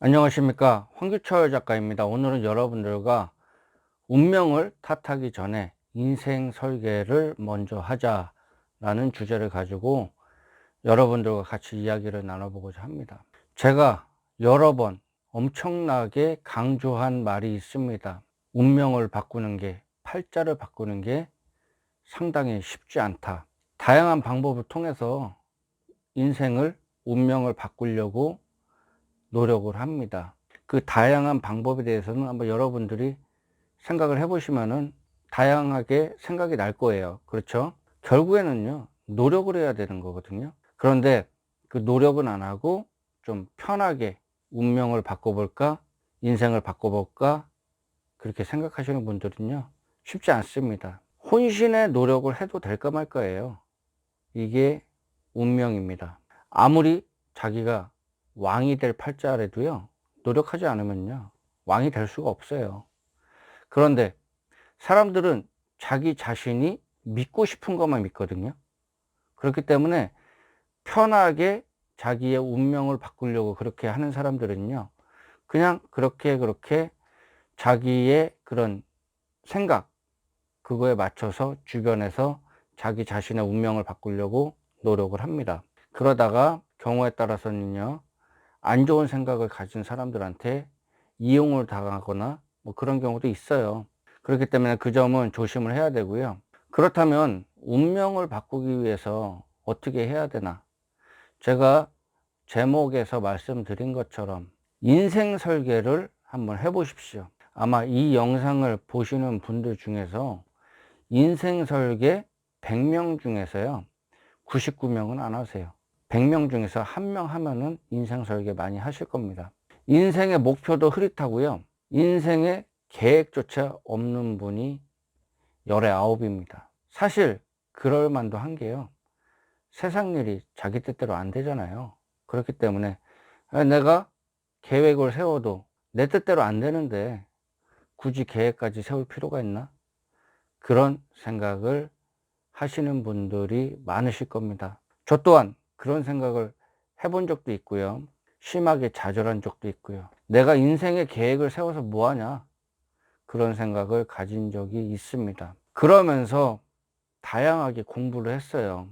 안녕하십니까, 황규철 작가입니다. 오늘은 여러분들과 운명을 탓하기 전에 인생 설계를 먼저 하자라는 주제를 가지고 여러분들과 같이 이야기를 나눠보고자 합니다. 제가 여러 번 엄청나게 강조한 말이 있습니다. 운명을 바꾸는 게, 팔자를 바꾸는 게 상당히 쉽지 않다. 다양한 방법을 통해서 인생을, 운명을 바꾸려고 노력을 합니다. 그 다양한 방법에 대해서는 한번 여러분들이 생각을 해보시면은 다양하게 생각이 날 거예요. 그렇죠? 결국에는요, 노력을 해야 되는 거거든요. 그런데 그 노력은 안 하고 좀 편하게 운명을 바꿔볼까, 인생을 바꿔볼까, 그렇게 생각하시는 분들은요, 쉽지 않습니다. 혼신의 노력을 해도 될까 말까예요. 이게 운명입니다. 아무리 자기가 왕이 될 팔자라도요, 노력하지 않으면요, 왕이 될 수가 없어요. 그런데 사람들은 자기 자신이 믿고 싶은 것만 믿거든요. 그렇기 때문에 편하게 자기의 운명을 바꾸려고 그렇게 하는 사람들은요, 그냥 그렇게 자기의 그런 생각, 그거에 맞춰서 주변에서 자기 자신의 운명을 바꾸려고 노력을 합니다. 그러다가 경우에 따라서는요, 안 좋은 생각을 가진 사람들한테 이용을 당하거나 뭐 그런 경우도 있어요. 그렇기 때문에 그 점은 조심을 해야 되고요. 그렇다면 운명을 바꾸기 위해서 어떻게 해야 되나? 제가 제목에서 말씀드린 것처럼 인생 설계를 한번 해 보십시오. 아마 이 영상을 보시는 분들 중에서 인생 설계 100명 중에서요, 99명은 안 하세요. 100명 중에서 1명 하면은 인생 설계 많이 하실 겁니다. 인생의 목표도 흐릿하고요, 인생의 계획조차 없는 분이 열의 아홉입니다. 사실 그럴 만도 한 게요, 세상 일이 자기 뜻대로 안 되잖아요. 그렇기 때문에 내가 계획을 세워도 내 뜻대로 안 되는데 굳이 계획까지 세울 필요가 있나, 그런 생각을 하시는 분들이 많으실 겁니다. 저 또한 그런 생각을 해본 적도 있고요, 심하게 좌절한 적도 있고요. 내가 인생의 계획을 세워서 뭐하냐, 그런 생각을 가진 적이 있습니다. 그러면서 다양하게 공부를 했어요.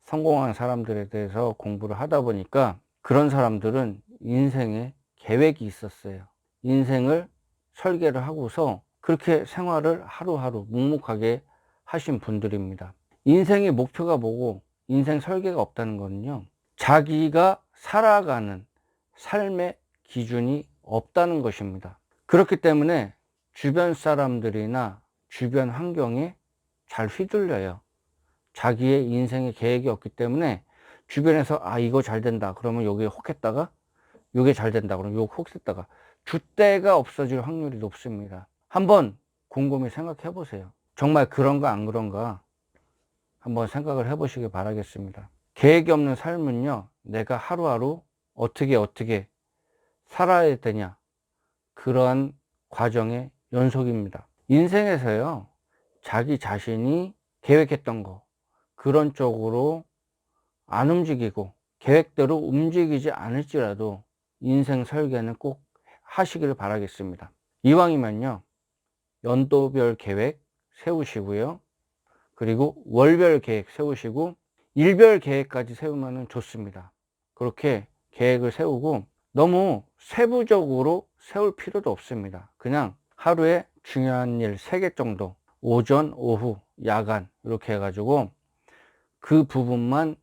성공한 사람들에 대해서 공부를 하다 보니까 그런 사람들은 인생에 계획이 있었어요. 인생을 설계를 하고서 그렇게 생활을 하루하루 묵묵하게 하신 분들입니다. 인생의 목표가 뭐고 인생 설계가 없다는 거는요, 자기가 살아가는 삶의 기준이 없다는 것입니다. 그렇기 때문에 주변 사람들이나 주변 환경에 잘 휘둘려요. 자기의 인생의 계획이 없기 때문에 주변에서 이거 잘 된다 그러면 여기에 혹했다가, 요게 잘 된다 그러면 요 혹했다가 줏대가 없어질 확률이 높습니다. 한번 곰곰이 생각해 보세요. 정말 그런가 안 그런가 한번 생각을 해 보시기 바라겠습니다. 계획이 없는 삶은요, 내가 하루하루 어떻게 살아야 되냐, 그러한 과정의 연속입니다. 인생에서요, 자기 자신이 계획했던 거, 그런 쪽으로 안 움직이고 계획대로 움직이지 않을지라도 인생 설계는 꼭 하시기를 바라겠습니다. 이왕이면요, 연도별 계획 세우시고요, 그리고 월별 계획 세우시고 일별 계획까지 세우면 좋습니다. 그렇게 계획을 세우고 너무 세부적으로 세울 필요도 없습니다. 그냥 하루에 중요한 일 3개 정도, 오전, 오후, 야간 이렇게 해가지고 그 부분만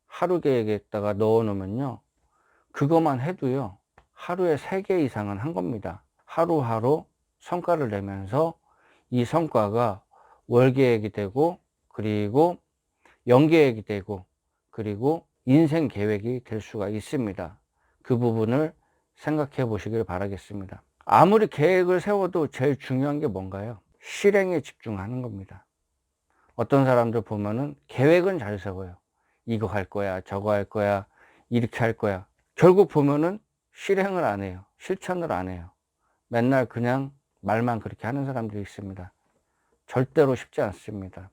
하루 계획에다가 넣어 놓으면요, 그것만 해도요, 하루에 3개 이상은 한 겁니다. 하루하루 성과를 내면서 이 성과가 월 계획이 되고, 그리고 연 계획이 되고, 그리고 인생 계획이 될 수가 있습니다. 그 부분을 생각해 보시길 바라겠습니다. 아무리 계획을 세워도 제일 중요한 게 뭔가요? 실행에 집중하는 겁니다. 어떤 사람들 보면은 계획은 잘 세워요. 이거 할 거야, 저거 할 거야, 이렇게 할 거야. 결국 보면은 실행을 안 해요. 실천을 안 해요. 맨날 그냥 말만 그렇게 하는 사람들이 있습니다. 절대로 쉽지 않습니다.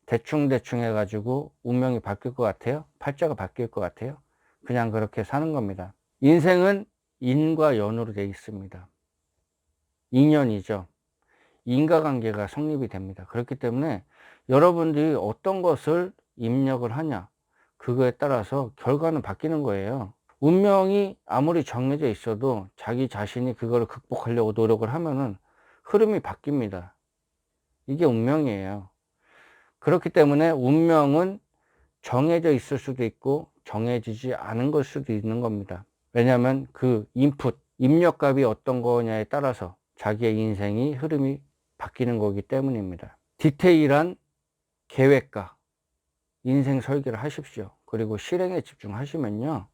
대충 해가지고 운명이 바뀔 것 같아요? 팔자가 바뀔 것 같아요? 그냥 그렇게 사는 겁니다. 인생은 인과 연으로 되어 있습니다. 인연이죠. 인과관계가 성립이 됩니다. 그렇기 때문에 여러분들이 어떤 것을 입력을 하냐, 그거에 따라서 결과는 바뀌는 거예요. 운명이 아무리 정해져 있어도 자기 자신이 그거를 극복하려고 노력을 하면은 흐름이 바뀝니다. 이게 운명이에요. 그렇기 때문에 운명은 정해져 있을 수도 있고 정해지지 않은 걸 수도 있는 겁니다. 왜냐하면 그 인풋, 입력값이 어떤 거냐에 따라서 자기의 인생이 흐름이 바뀌는 거기 때문입니다. 디테일한 계획과 인생 설계를 하십시오. 그리고 실행에 집중하시면요,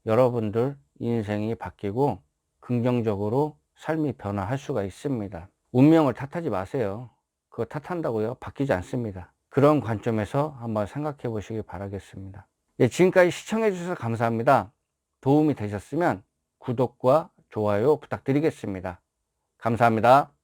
여러분들 인생이 바뀌고 긍정적으로 삶이 변화할 수가 있습니다. 운명을 탓하지 마세요. 그거 탓한다고요? 바뀌지 않습니다. 그런 관점에서 한번 생각해 보시기 바라겠습니다. 예, 지금까지 시청해 주셔서 감사합니다. 도움이 되셨으면 구독과 좋아요 부탁드리겠습니다. 감사합니다.